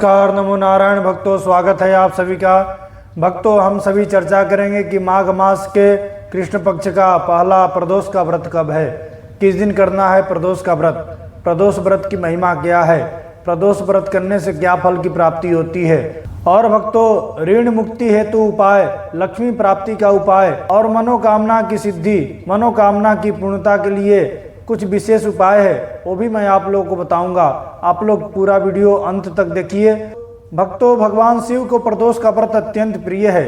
नमस्कार, नमो नारायण भक्तों, स्वागत है आप सभी का। भक्तों, हम सभी चर्चा करेंगे कि माघ मास के कृष्ण पक्ष का पहला प्रदोष का व्रत कब है, किस दिन करना है प्रदोष का व्रत, प्रदोष व्रत की महिमा क्या है, प्रदोष व्रत करने से क्या फल की प्राप्ति होती है, और भक्तों ऋण मुक्ति हेतु उपाय, लक्ष्मी प्राप्ति का उपाय और मनोकामना की सिद्धि, मनोकामना की पूर्णता के लिए कुछ विशेष उपाय है, वो भी मैं आप लोगों को बताऊंगा। आप लोग पूरा वीडियो अंत तक देखिए। भक्तों, भगवान शिव को प्रदोष का व्रत अत्यंत प्रिय है।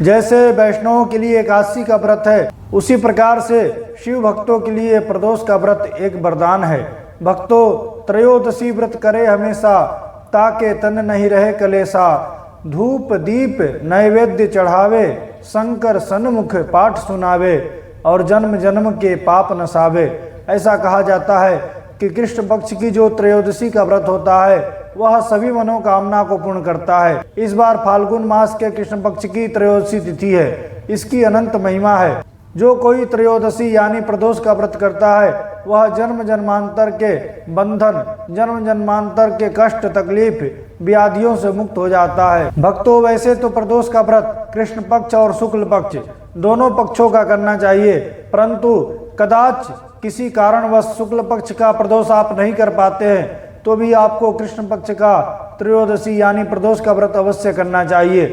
जैसे वैष्णवों के लिए एकादशी का व्रत है, उसी प्रकार से शिव भक्तों के लिए प्रदोष का व्रत एक वरदान है। भक्तों, त्रयोदशी व्रत करे हमेशा, ताके तन नहीं रहे कलेसा, धूप दीप नैवेद्य चढ़ावे, शंकर सन्मुख पाठ सुनावे, और जन्म जन्म के पाप नसावे। ऐसा कहा जाता है कि कृष्ण पक्ष की जो त्रयोदशी का व्रत होता है वह सभी मनोकामना को पूर्ण करता है। इस बार फाल्गुन मास के कृष्ण पक्ष की त्रयोदशी तिथि है। इसकी अनंत महिमा है। जो कोई त्रयोदशी यानी प्रदोष का व्रत करता है वह जन्म जन्मांतर के बंधन, जन्म जन्मांतर के कष्ट, तकलीफ, व्याधियों से मुक्त हो जाता है। भक्तों, वैसे तो प्रदोष का व्रत कृष्ण पक्ष और शुक्ल पक्ष दोनों पक्षों का करना चाहिए, परंतु कदाच किसी कारणवश शुक्ल पक्ष का प्रदोष आप नहीं कर पाते हैं तो भी आपको कृष्ण पक्ष का त्रयोदशी यानी प्रदोष का व्रत अवश्य करना चाहिए।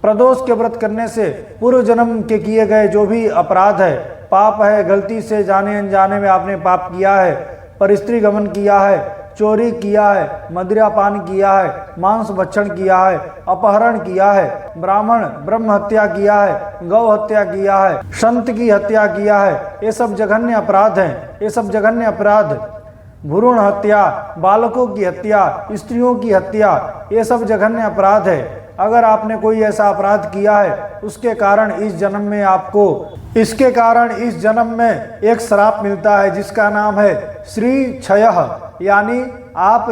प्रदोष के व्रत करने से पूर्व जन्म के किए गए जो भी अपराध है, पाप है, गलती से जाने अनजाने में आपने पाप किया है, परस्त्री गमन किया है, चोरी किया है, मदिरापान किया है, मांस भक्षण किया है, अपहरण किया है, ब्राह्मण ब्रह्म हत्या किया है, गौ हत्या किया है, संत की हत्या किया है, ये सब जघन्य अपराध हैं। ये सब जघन्य अपराध, भ्रूण हत्या, बालकों की हत्या, स्त्रियों की हत्या, ये सब जघन्य अपराध है। अगर आपने कोई ऐसा अपराध किया है उसके कारण इस जन्म में आपको इस जन्म में एक श्राप मिलता है जिसका नाम है श्री क्षयः, यानी आप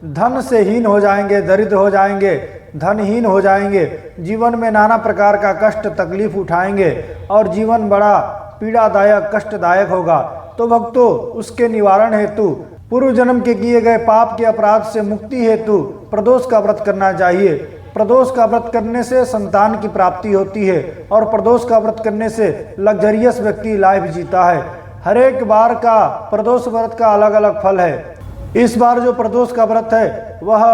धन से हीन हो जाएंगे, दरिद्र हो जाएंगे, धनहीन हो जाएंगे, जीवन में नाना प्रकार का कष्ट तकलीफ उठाएंगे और जीवन बड़ा पीड़ादायक कष्टदायक होगा। तो भक्तों, उसके निवारण हेतु, पूर्व जन्म के किए गए पाप के अपराध से मुक्ति हेतु प्रदोष का व्रत करना चाहिए। प्रदोष का व्रत करने से संतान की प्राप्ति होती है और प्रदोष का व्रत करने से लग्जरियस व्यक्ति लाइफ जीता है। हर एक बार का प्रदोष व्रत का अलग अलग फल है। इस बार जो प्रदोष का व्रत है वह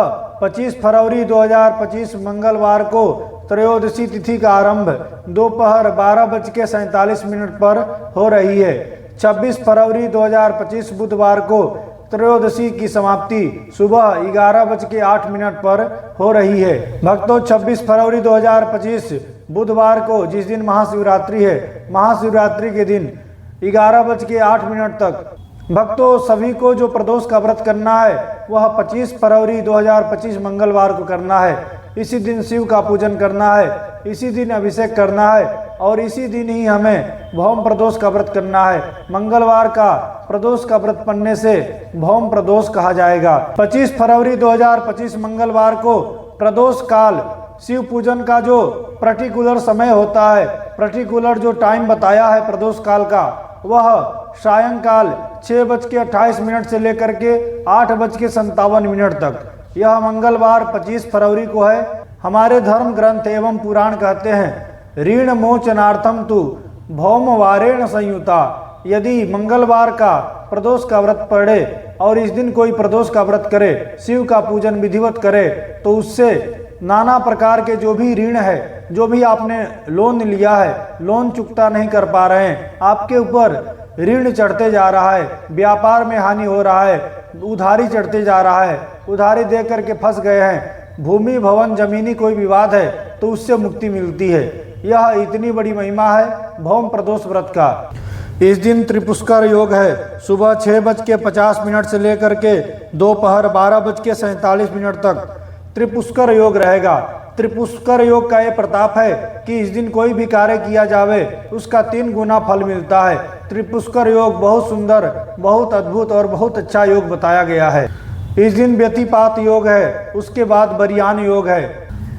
25 फरवरी 2025 मंगलवार को त्रयोदशी तिथि का आरंभ दोपहर 12:47 पर हो रही है। 26 फरवरी 2025 बुधवार को त्रयोदशी की समाप्ति सुबह 11:08 पर हो रही है। भक्तों, 26 फरवरी 2025 बुधवार को, जिस दिन महाशिवरात्रि है, महाशिवरात्रि के दिन 11:08 तक भक्तों सभी को जो प्रदोष का व्रत करना है वह 25 फरवरी 2025 मंगलवार को करना है। इसी दिन शिव का पूजन करना है, इसी दिन अभिषेक करना है और इसी दिन ही हमें भौम प्रदोष का व्रत करना है। मंगलवार का प्रदोष का व्रत पढ़ने से भौम प्रदोष कहा जाएगा। 25 फरवरी 2025 मंगलवार को प्रदोष काल, शिव पूजन का जो पर्टिकुलर समय होता है, पर्टिकुलर जो टाइम बताया है प्रदोष काल का, वह सायंकाल 6:28 से लेकर के 8:57 तक। यह मंगलवार 25 फरवरी को है। हमारे धर्म ग्रंथ एवं पुराण कहते हैं, ऋण मोचनार्थम तु भौम वारेण संयुता। यदि मंगलवार का प्रदोष का व्रत पढ़े और इस दिन कोई प्रदोष का व्रत करे, शिव का पूजन विधिवत करे, तो उससे नाना प्रकार के जो भी ऋण है, जो भी आपने लोन लिया है, लोन चुकता नहीं कर पा रहे हैं, आपके ऊपर ऋण चढ़ते जा रहा है, व्यापार में हानि हो रहा है, उधारी चढ़ते जा रहा है, उधारी दे करके फंस गए हैं, भूमि भवन जमीनी कोई विवाद है तो उससे मुक्ति मिलती है। यह इतनी बड़ी महिमा है भौम प्रदोष व्रत का। इस दिन त्रिपुष्कर योग है। सुबह 6:50 से लेकर के दोपहर 12:47 तक त्रिपुष्कर योग रहेगा। त्रिपुष्कर योग का ये प्रताप है कि इस दिन कोई भी कार्य किया जावे उसका 3 गुना फल मिलता है। त्रिपुष्कर योग बहुत सुंदर, बहुत अद्भुत और बहुत अच्छा योग बताया गया है। इस दिन व्यतिपात योग है, उसके बाद बरियान योग है।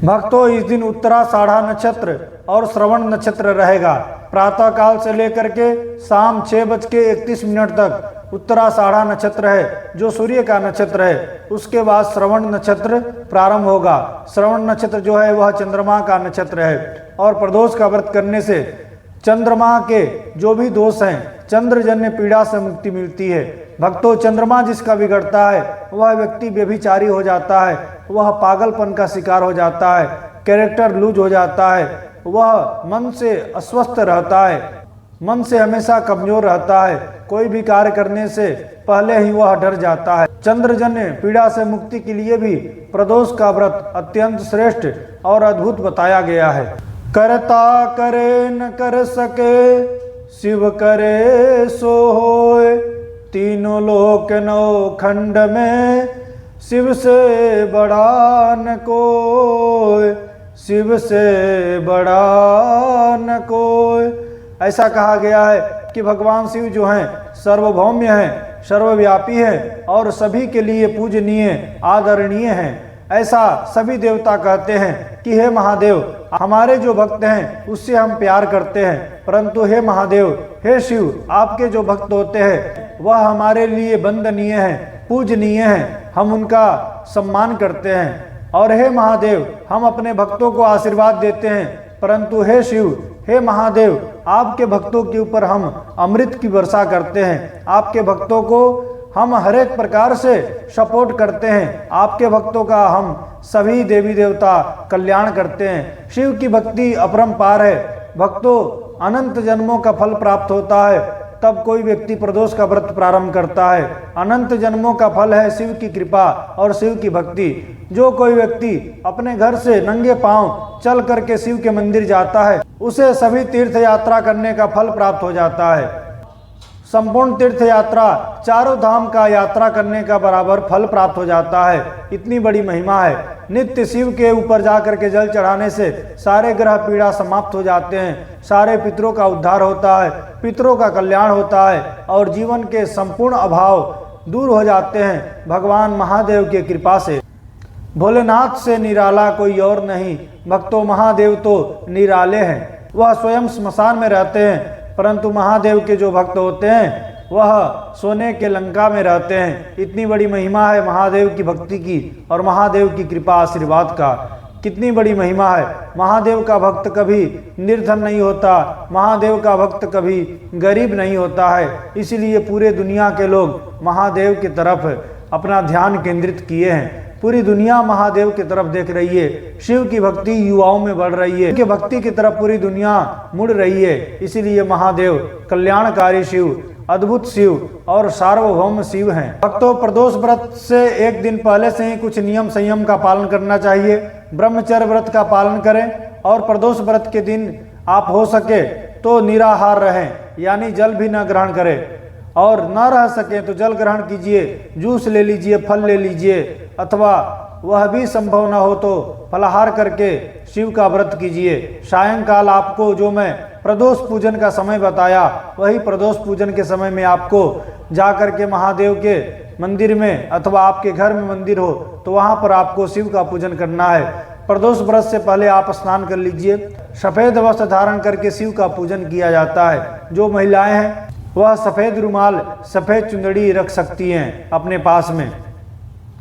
भक्तों, इस दिन उत्तराषाढ़ा नक्षत्र और श्रवण नक्षत्र रहेगा। प्रातः काल से लेकर के शाम 6:31 तक उत्तराषाढ़ा नक्षत्र है जो सूर्य का नक्षत्र है। उसके बाद श्रवण नक्षत्र प्रारंभ होगा। श्रवण नक्षत्र जो है वह चंद्रमा का नक्षत्र है और प्रदोष का व्रत करने से चंद्रमा के जो भी दोष हैं, चंद्रजन्य पीड़ा से मुक्ति मिलती है। भक्तों, चंद्रमा जिसका बिगड़ता है वह व्यक्ति व्यभिचारी हो जाता है, वह पागलपन का शिकार हो जाता है, कैरेक्टर लूज हो जाता है, वह मन से अस्वस्थ रहता है, मन से हमेशा कमजोर रहता है, कोई भी कार्य करने से पहले ही वह डर जाता है। चंद्रजन्य पीड़ा से मुक्ति के लिए भी प्रदोष का व्रत अत्यंत श्रेष्ठ और अद्भुत बताया गया है। करता करे न कर सके, शिव करे सो होए, तीनों लोक नौ खंड में, शिव से बड़ा न कोई, शिव से बड़ा न कोई। ऐसा कहा गया है कि भगवान शिव जो हैं सर्वभौम्य हैं, सर्वव्यापी हैं और सभी के लिए पूजनीय आदरणीय हैं। ऐसा सभी देवता कहते हैं कि हे महादेव, हमारे जो भक्त हैं उससे हम प्यार करते हैं, परंतु हे महादेव, हे शिव, आपके जो भक्त होते हैं वह हमारे लिए वंदनीय हैं, पूजनीय हैं, हम उनका सम्मान करते हैं। और हे महादेव, हम अपने भक्तों को आशीर्वाद देते हैं, परंतु हे शिव, हे महादेव, आपके भक्तों के ऊपर हम अमृत की वर्षा करते हैं, आपके भक्तों को हम हर एक प्रकार से सपोर्ट करते हैं, आपके भक्तों का हम सभी देवी देवता कल्याण करते हैं। शिव की भक्ति अपरंपार है। भक्तों, अनंत जन्मों का फल प्राप्त होता है तब कोई व्यक्ति प्रदोष का व्रत प्रारंभ करता है। अनंत जन्मों का फल है शिव की कृपा और शिव की भक्ति। जो कोई व्यक्ति अपने घर से नंगे पांव चल करके शिव के मंदिर जाता है उसे सभी तीर्थ यात्रा करने का फल प्राप्त हो जाता है। संपूर्ण तीर्थ यात्रा, चारों धाम का यात्रा करने का बराबर फल प्राप्त हो जाता है। इतनी बड़ी महिमा है। नित्य शिव के ऊपर जाकर के जल चढ़ाने से सारे ग्रह पीड़ा समाप्त हो जाते हैं, सारे पितरों का उद्धार होता है, पितरों का कल्याण होता है और जीवन के संपूर्ण अभाव दूर हो जाते हैं भगवान महादेव की कृपा से। भोलेनाथ से निराला कोई और नहीं। भक्तों, महादेव तो निराले हैं, वह स्वयं स्मशान में रहते हैं, परंतु महादेव के जो भक्त होते हैं वह सोने के लंका में रहते हैं। इतनी बड़ी महिमा है महादेव की भक्ति की और महादेव की कृपा आशीर्वाद का। कितनी बड़ी महिमा है। महादेव का भक्त कभी निर्धन नहीं होता, महादेव का भक्त कभी गरीब नहीं होता है। इसलिए पूरे दुनिया के लोग महादेव की तरफ अपना ध्यान केंद्रित किए हैं। पूरी दुनिया महादेव की तरफ देख रही है। शिव की भक्ति युवाओं में बढ़ रही है, उनकी भक्ति की तरफ पूरी दुनिया मुड़ रही है। इसीलिए महादेव कल्याणकारी शिव, अद्भुत शिव और सार्वभौम शिव हैं। भक्तों, प्रदोष व्रत से एक दिन पहले से ही कुछ नियम संयम का पालन करना चाहिए। ब्रह्मचर्य व्रत का पालन करें और प्रदोष व्रत के दिन आप हो सके तो निराहार रहें, यानी जल भी न ग्रहण करें, और न रह सके तो जल ग्रहण कीजिए, जूस ले लीजिए, फल ले लीजिए, अथवा वह भी संभव न हो तो फलाहार करके शिव का व्रत कीजिए। सायंकाल आपको जो मैं प्रदोष पूजन का समय बताया वही प्रदोष पूजन के समय में आपको जाकर के महादेव के मंदिर में अथवा आपके घर में मंदिर हो तो वहाँ पर आपको शिव का पूजन करना है। प्रदोष व्रत से पहले आप स्नान कर लीजिए। सफ़ेद वस्त्र धारण करके शिव का पूजन किया जाता है। जो महिलाएं हैं वह सफ़ेद रुमाल, सफ़ेद चुंदड़ी रख सकती हैं अपने पास में।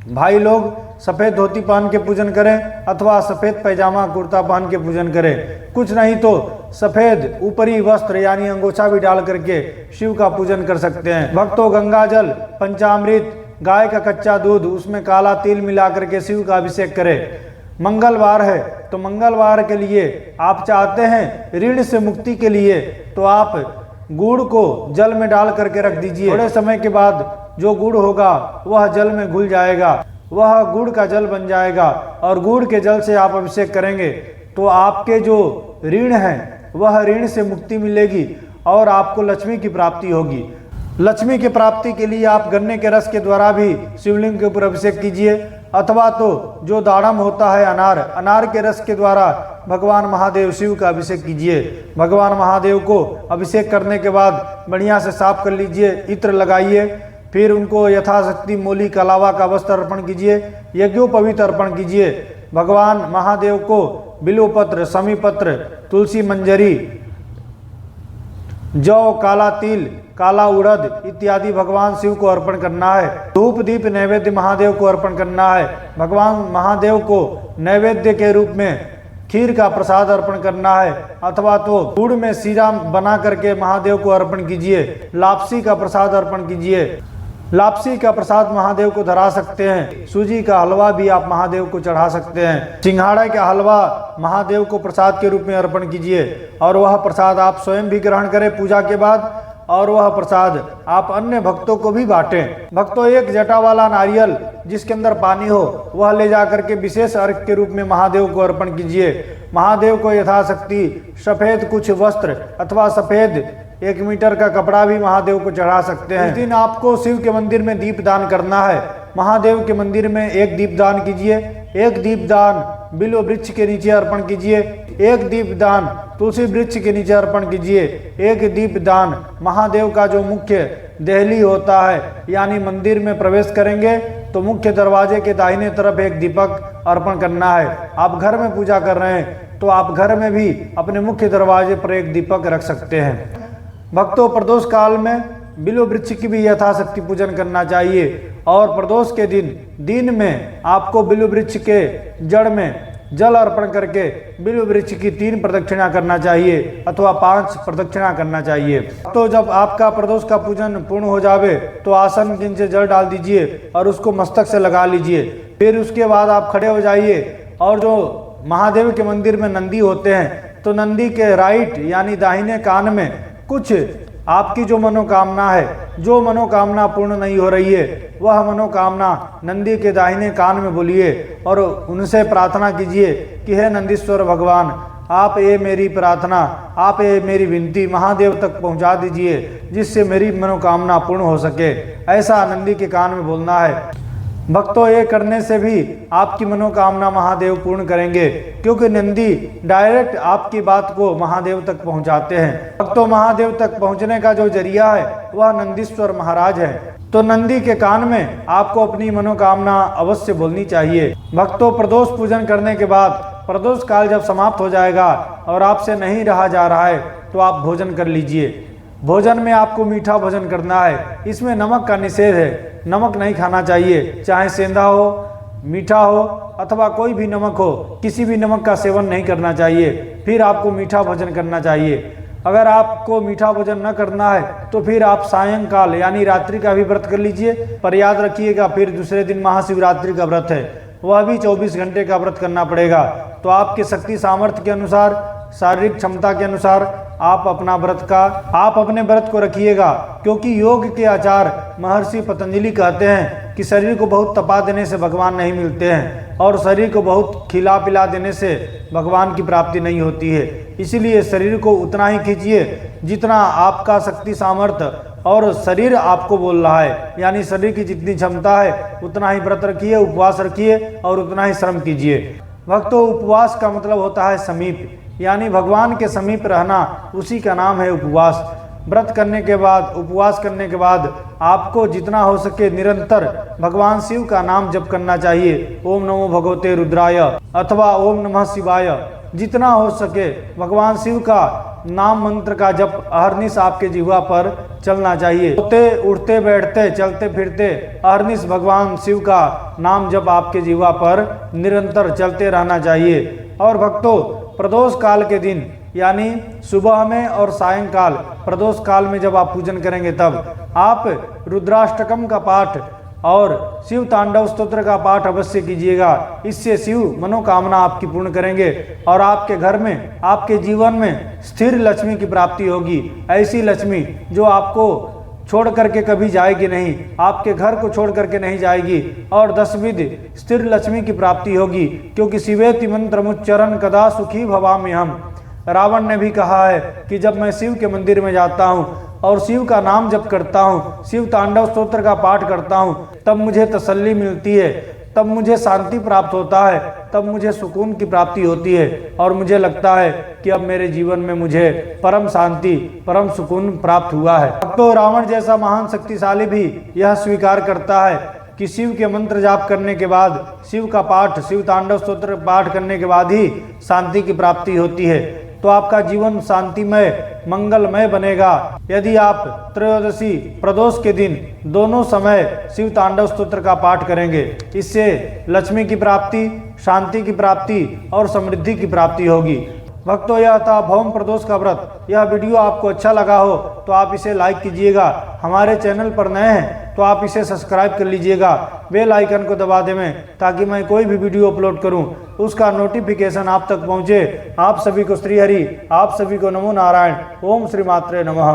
भाई लोग सफ़ेद धोती पहन के पूजन करें अथवा सफ़ेद पैजामा कुर्ता पहन के पूजन करें। कुछ नहीं तो सफ़ेद ऊपरी वस्त्र यानी अंगोछा भी डाल करके शिव का पूजन कर सकते हैं। भक्तों, गंगा जल, पंचामृत, गाय का कच्चा दूध, उसमें काला तिल मिला करके शिव का अभिषेक करें। मंगलवार है तो मंगलवार के लिए आप चाहते हैं ऋण से मुक्ति के लिए तो आप गुड़ को जल में डाल करके रख दीजिए। थोड़े समय के बाद जो गुड़ होगा वह जल में घुल जाएगा, वह गुड़ का जल बन जाएगा और गुड़ के जल से आप अभिषेक करेंगे तो आपके जो ऋण हैं वह ऋण से मुक्ति मिलेगी और आपको लक्ष्मी की प्राप्ति होगी। लक्ष्मी की प्राप्ति के लिए आप गन्ने के रस के द्वारा भी शिवलिंग के ऊपर अभिषेक कीजिए अथवा तो जो दाड़म होता है अनार के रस के द्वारा भगवान महादेव शिव का अभिषेक कीजिए। भगवान महादेव को अभिषेक करने के बाद बढ़िया से साफ कर लीजिए, इत्र लगाइए, फिर उनको यथाशक्ति मूली कलावा का वस्त्र अर्पण कीजिए, यज्ञोपवीत अर्पण कीजिए। भगवान महादेव को बिल्वपत्र, समीपत्र, तुलसी मंजरी, जौ, काला तिल, काला उड़द इत्यादि भगवान शिव को अर्पण करना है। धूप दीप नैवेद्य महादेव को अर्पण करना है। भगवान महादेव को नैवेद्य के रूप में खीर का प्रसाद अर्पण करना है, अथवा तो गुड़ में सीरा बना करके महादेव को अर्पण कीजिए। लापसी का प्रसाद अर्पण कीजिए। लापसी का प्रसाद महादेव को धरा सकते हैं। सूजी का हलवा भी आप महादेव को चढ़ा सकते हैं। सिंघाड़ा का हलवा महादेव को प्रसाद के रूप में अर्पण कीजिए और वह प्रसाद आप स्वयं भी ग्रहण करें पूजा के बाद, और वह प्रसाद आप अन्य भक्तों को भी बांटें। भक्तों, एक जटा वाला नारियल जिसके अंदर पानी हो वह ले जाकर के विशेष अर्घ के रूप में महादेव को अर्पण कीजिए। महादेव को यथाशक्ति सफेद कुछ वस्त्र अथवा सफेद 1 मीटर का कपड़ा भी महादेव को चढ़ा सकते हैं। इस दिन आपको शिव के मंदिर में दीप दान करना है। महादेव के मंदिर में 1 दीप दान कीजिए, 1 दीप दान बिल्व वृक्ष के नीचे अर्पण कीजिए, 1 दीप दान तुलसी वृक्ष के नीचे अर्पण कीजिए, 1 दीप दान महादेव का जो मुख्य देहली होता है, यानी मंदिर में प्रवेश करेंगे तो मुख्य दरवाजे के दाहिने तरफ 1 दीपक अर्पण करना है। आप घर में पूजा कर रहे हैं तो आप घर में भी अपने मुख्य दरवाजे पर 1 दीपक रख सकते हैं। भक्तों, प्रदोष काल में बिल्व वृक्ष की भी यथाशक्ति पूजन करना चाहिए, और प्रदोष के दिन में आपको बिल्व वृक्ष के जड़ में जल अर्पण करके बिल्व वृक्ष की 3 प्रदक्षिणा करना चाहिए अथवा 5 प्रदक्षिणा करना चाहिए। तो जब आपका प्रदोष का पूजन पूर्ण हो जावे तो आसन के नीचे जल डाल दीजिए और उसको मस्तक से लगा लीजिए। फिर उसके बाद आप खड़े हो जाइए, और जो महादेव के मंदिर में नंदी होते हैं तो नंदी के राइट यानी दाहिने कान में कुछ आपकी जो मनोकामना है, जो मनोकामना पूर्ण नहीं हो रही है, वह मनोकामना नंदी के दाहिने कान में बोलिए और उनसे प्रार्थना कीजिए कि हे नंदीश्वर भगवान, आप ये मेरी प्रार्थना, आप ये मेरी विनती महादेव तक पहुंचा दीजिए जिससे मेरी मनोकामना पूर्ण हो सके। ऐसा नंदी के कान में बोलना है। भक्तों, ये करने से भी आपकी मनोकामना महादेव पूर्ण करेंगे, क्योंकि नंदी डायरेक्ट आपकी बात को महादेव तक पहुंचाते हैं। भक्तों, महादेव तक पहुंचने का जो जरिया है वह नंदीश्वर महाराज है। तो नंदी के कान में आपको अपनी मनोकामना अवश्य बोलनी चाहिए। भक्तों, प्रदोष पूजन करने के बाद प्रदोष काल जब समाप्त हो जाएगा और आपसे नहीं रहा जा रहा है तो आप भोजन कर लीजिए। भोजन में आपको मीठा भोजन करना है। इसमें नमक का निषेध है। नमक नहीं खाना चाहिए, चाहे सेंधा हो, मीठा हो अथवा कोई भी नमक हो, किसी भी नमक का सेवन नहीं करना चाहिए। फिर आपको मीठा भोजन करना चाहिए। अगर आपको मीठा भोजन न करना है तो फिर आप सायंकाल यानी रात्रि का भी व्रत कर लीजिए। पर याद रखिएगा, फिर दूसरे दिन महाशिवरात्रि का व्रत है, वह भी 24 घंटे का व्रत करना पड़ेगा। तो आपके शक्ति सामर्थ्य के अनुसार, शारीरिक क्षमता के अनुसार आप अपने व्रत को रखिएगा। क्योंकि योग के आचार्य महर्षि पतंजलि कहते हैं कि शरीर को बहुत तपा देने से भगवान नहीं मिलते हैं, और शरीर को बहुत खिला पिला देने से भगवान की प्राप्ति नहीं होती है। इसीलिए शरीर को उतना ही खींचिए जितना आपका शक्ति सामर्थ्य और शरीर आपको बोल रहा है, यानी शरीर की जितनी क्षमता है उतना ही व्रत रखिए, उपवास रखिए और उतना ही श्रम कीजिए। भक्तों, उपवास का मतलब होता है समीप, यानी भगवान के समीप रहना, उसी का नाम है उपवास। व्रत करने के बाद, उपवास करने के बाद आपको जितना हो सके निरंतर भगवान शिव का नाम जप करना चाहिए। ओम नमो भगवते रुद्राय अथवा ओम नमः शिवाय। जितना हो सके भगवान शिव का नाम मंत्र का जप अहर्निश आपके जिह्वा पर चलना चाहिए। सोते उठते बैठते चलते फिरते अहर्निश भगवान शिव का नाम जप आपके जिह्वा पर निरंतर चलते रहना चाहिए। और भक्तों, प्रदोष काल के दिन यानी सुबह में और सायंकाल प्रदोष काल में जब आप पूजन करेंगे तब आप रुद्राष्टकम का पाठ और शिव तांडव स्तोत्र का पाठ अवश्य कीजिएगा। इससे शिव मनोकामना आपकी पूर्ण करेंगे और आपके घर में, आपके जीवन में स्थिर लक्ष्मी की प्राप्ति होगी। ऐसी लक्ष्मी जो आपको छोड़ करके कभी जाएगी नहीं, आपके घर को छोड़ करके नहीं जाएगी, और 10 विधि स्थिर लक्ष्मी की प्राप्ति होगी। क्योंकि शिवेति मंत्र मुच्चरण कदा सुखी भवामि हम। रावण ने भी कहा है कि जब मैं शिव के मंदिर में जाता हूँ और शिव का नाम जप करता हूँ, शिव तांडव स्तोत्र का पाठ करता हूँ, तब मुझे तसल्ली मिलती है, तब मुझे शांति प्राप्त होता है, तब मुझे सुकून की प्राप्ति होती है, और मुझे लगता है कि अब मेरे जीवन में मुझे परम शांति, परम सुकून प्राप्त हुआ है। अब तो रावण जैसा महान शक्तिशाली भी यह स्वीकार करता है कि शिव के मंत्र जाप करने के बाद, शिव का पाठ, शिव तांडव स्तोत्र पाठ करने के बाद ही शांति की प्राप्ति होती है। तो आपका जीवन शांतिमय मंगलमय बनेगा। यदि आप त्रयोदशी प्रदोष के दिन दोनों समय शिव तांडव स्तोत्र का पाठ करेंगे, इससे लक्ष्मी की प्राप्ति, शांति की प्राप्ति और समृद्धि की प्राप्ति होगी। भक्तों, यह था भौम प्रदोष का व्रत। यह वीडियो आपको अच्छा लगा हो तो आप इसे लाइक कीजिएगा। हमारे चैनल पर नए हैं तो आप इसे सब्सक्राइब कर लीजिएगा, बेल आइकन को दबा देवें ताकि मैं कोई भी वीडियो अपलोड करूं तो उसका नोटिफिकेशन आप तक पहुंचे। आप सभी को श्री हरि, आप सभी को नमो नारायण। ओम श्री मात्रे नमः।